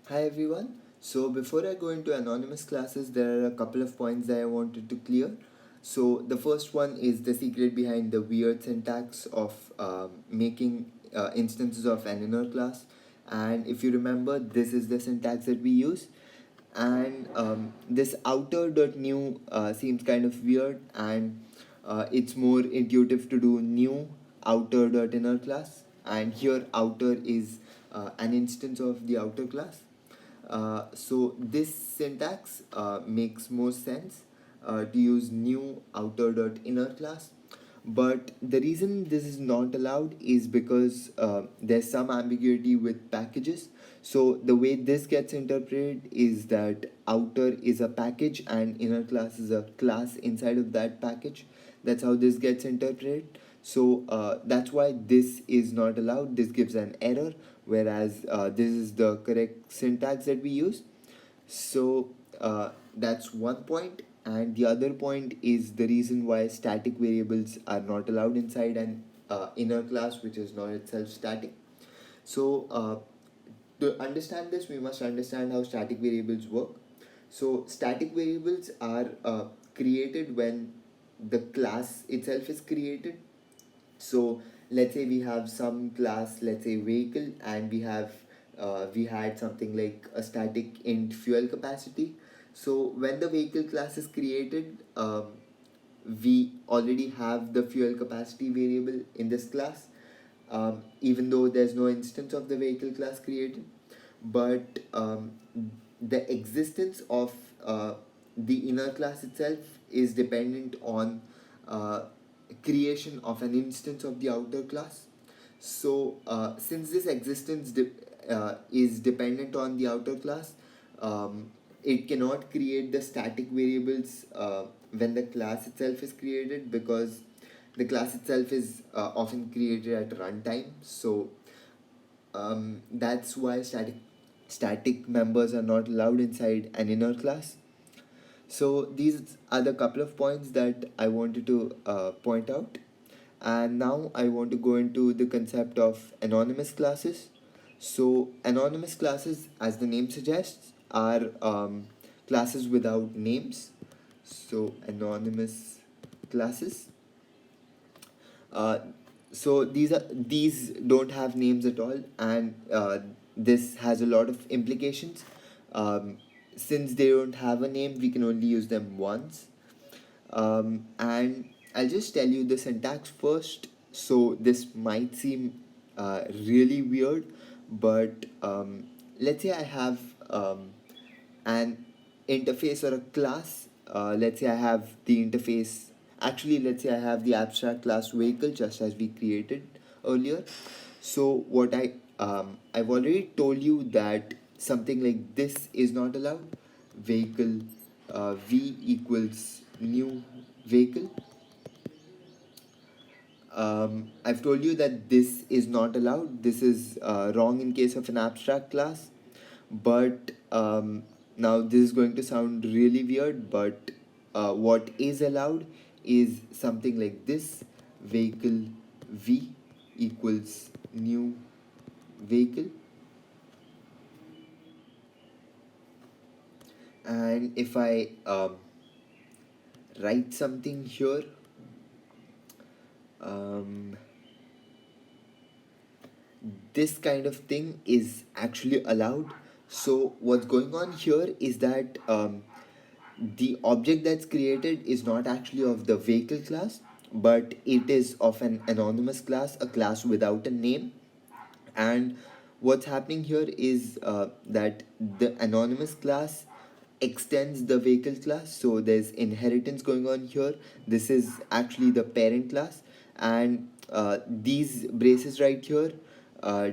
Hi everyone. So before I go into anonymous classes, there are a couple of points that I wanted to clear. So the first one is the secret behind the weird syntax of making instances of an inner class. And if you remember, this is the syntax that we use. And this outer.new seems kind of weird, and it's more intuitive to do new outer.inner class. And here outer is an instance of the outer class. So this syntax makes more sense to use new outer.inner class. But the reason this is not allowed is because there's some ambiguity with packages. So the way this gets interpreted is that outer is a package and inner class is a class inside of that package. That's how this gets interpreted. So that's why this is not allowed. This gives an error, whereas this is the correct syntax that we use. So that's one point, and the other point is the reason why static variables are not allowed inside an inner class which is not itself static. So to understand this, we must understand how static variables work. So static variables are created when the class itself is created. So let's say we have some class, let's say vehicle, and we had something like a static int fuel capacity. So when the vehicle class is created, we already have the fuel capacity variable in this class, even though there's no instance of the vehicle class created. But the existence of the inner class itself is dependent on uh, creation of an instance of the outer class. So since this existence is dependent on the outer class, it cannot create the static variables when the class itself is created, because the class itself is often created at runtime. So that's why static members are not allowed inside an inner class. So these are the couple of points that I wanted to point out. And now I want to go into the concept of anonymous classes. So anonymous classes, as the name suggests, are classes without names. So anonymous classes. Uh, so these don't have names at all, and this has a lot of implications. Um, since they don't have a name, we can only use them once. And I'll just tell you the syntax first. So this might seem really weird, but let's say I have an interface or a class. Let's say I have the interface. Actually, let's say I have the abstract class vehicle just as we created earlier. So what I've already told you that something like this is not allowed. Vehicle v equals new vehicle. I've told you that this is not allowed. This is wrong in case of an abstract class. But now this is going to sound really weird, but what is allowed is something like this: vehicle v equals new vehicle. And if I write something here, um, this kind of thing is actually allowed. So what's going on here is that the object that's created is not actually of the vehicle class, but it is of an anonymous class, a class without a name. And what's happening here is that the anonymous class extends the vehicle class, so there's inheritance going on here. This is actually the parent class, and these braces right here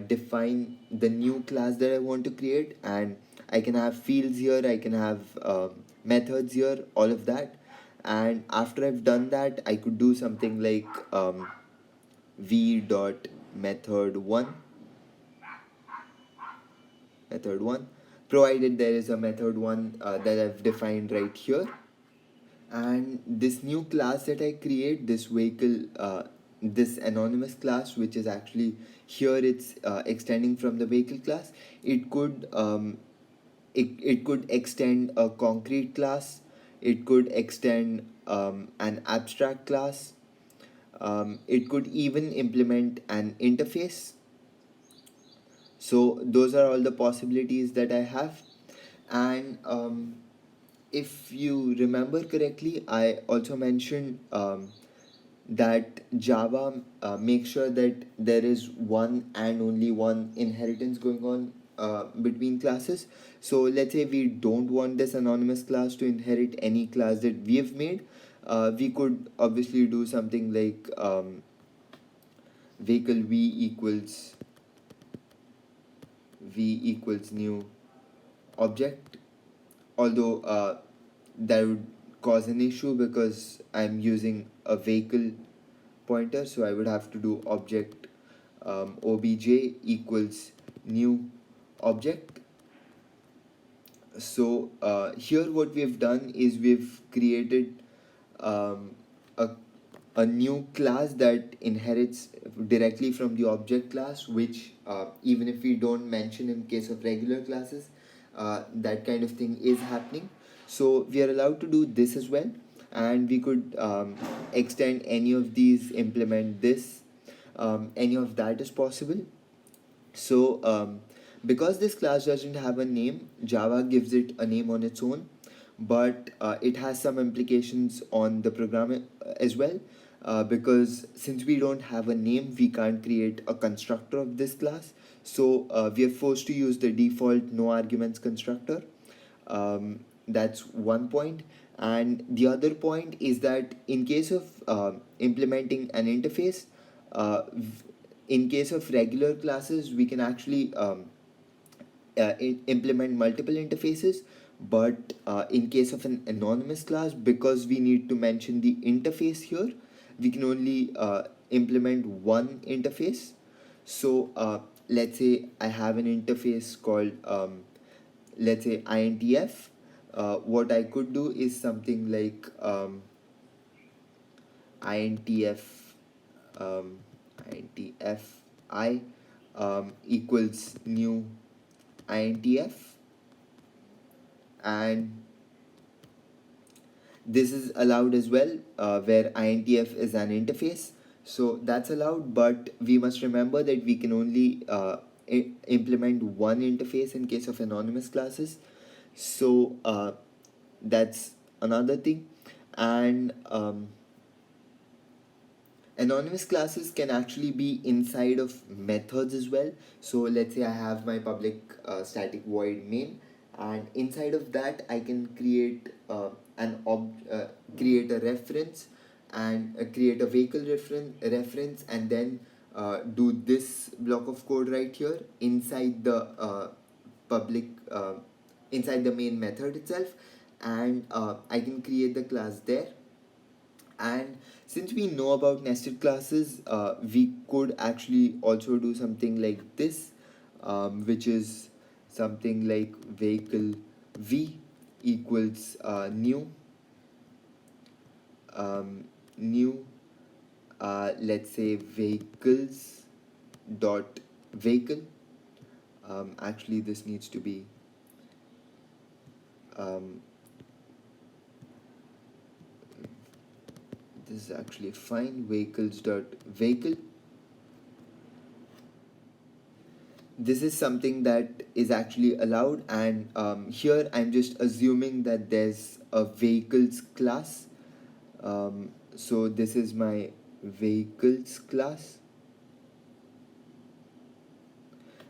define the new class that I want to create. And I can have fields here, I can have methods here, all of that. And after I've done that, I could do something like v dot method1, provided there is a method1 that I've defined right here. And this new class that I create, this vehicle, this anonymous class, which is actually here, it's extending from the vehicle class. It could it could extend a concrete class, it could extend an abstract class, it could even implement an interface. So those are all the possibilities that I have. And if you remember correctly, I also mentioned that Java makes sure that there is one and only one inheritance going on between classes. So let's say we don't want this anonymous class to inherit any class that we have made. We could obviously do something like vehicle v equals new object, although that would cause an issue because I'm using a vehicle pointer, so I would have to do object obj equals new object. So here what we've done is we've created um, a, a new class that inherits directly from the object class, which even if we don't mention in case of regular classes, that kind of thing is happening. So we are allowed to do this as well, and we could extend any of these, implement this, any of that is possible. So, because this class doesn't have a name, Java gives it a name on its own, but it has some implications on the program as well. Because since we don't have a name, we can't create a constructor of this class. So, we are forced to use the default no arguments constructor. That's one point. And the other point is that in case of implementing an interface, in case of regular classes, we can actually implement multiple interfaces. But in case of an anonymous class, because we need to mention the interface here, we can only implement one interface. So let's say I have an interface called let's say INTF. What I could do is something like INTF um, INTFI equals new INTF, and this is allowed as well, where INTF is an interface. So that's allowed, but we must remember that we can only implement one interface in case of anonymous classes. So that's another thing. And anonymous classes can actually be inside of methods as well. So let's say I have my public static void main, and inside of that I can create create a reference, and create a vehicle reference, and then do this block of code right here inside the public inside the main method itself, and I can create the class there. And since we know about nested classes, we could actually also do something like this, which is something like vehicle v equals um, new let's say vehicles dot vehicle. Actually this needs to be um, this is actually fine, vehicles dot vehicle. This is something that is actually allowed, and here I'm just assuming that there's a vehicles class. So this is my vehicles class,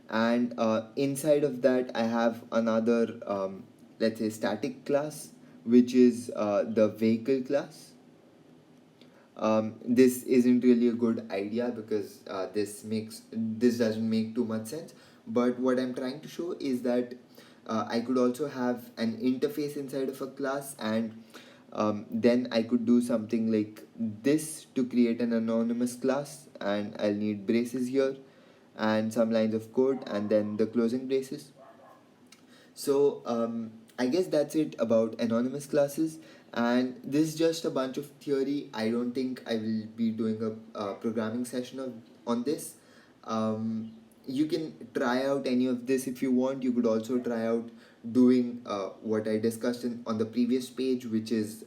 and inside of that I have another let's say static class, which is the vehicle class. This isn't really a good idea because this doesn't make too much sense. But what I'm trying to show is that I could also have an interface inside of a class, and then I could do something like this to create an anonymous class, and I'll need braces here and some lines of code and then the closing braces. So I guess that's it about anonymous classes, and this is just a bunch of theory. I don't think I will be doing a programming session on this. Um, you can try out any of this if you want. You could also try out doing what I discussed on the previous page, which is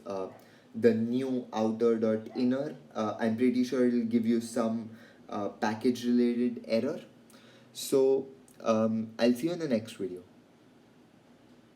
the new outer dot inner. I'm pretty sure it'll give you some package related error. So I'll see you in the next video.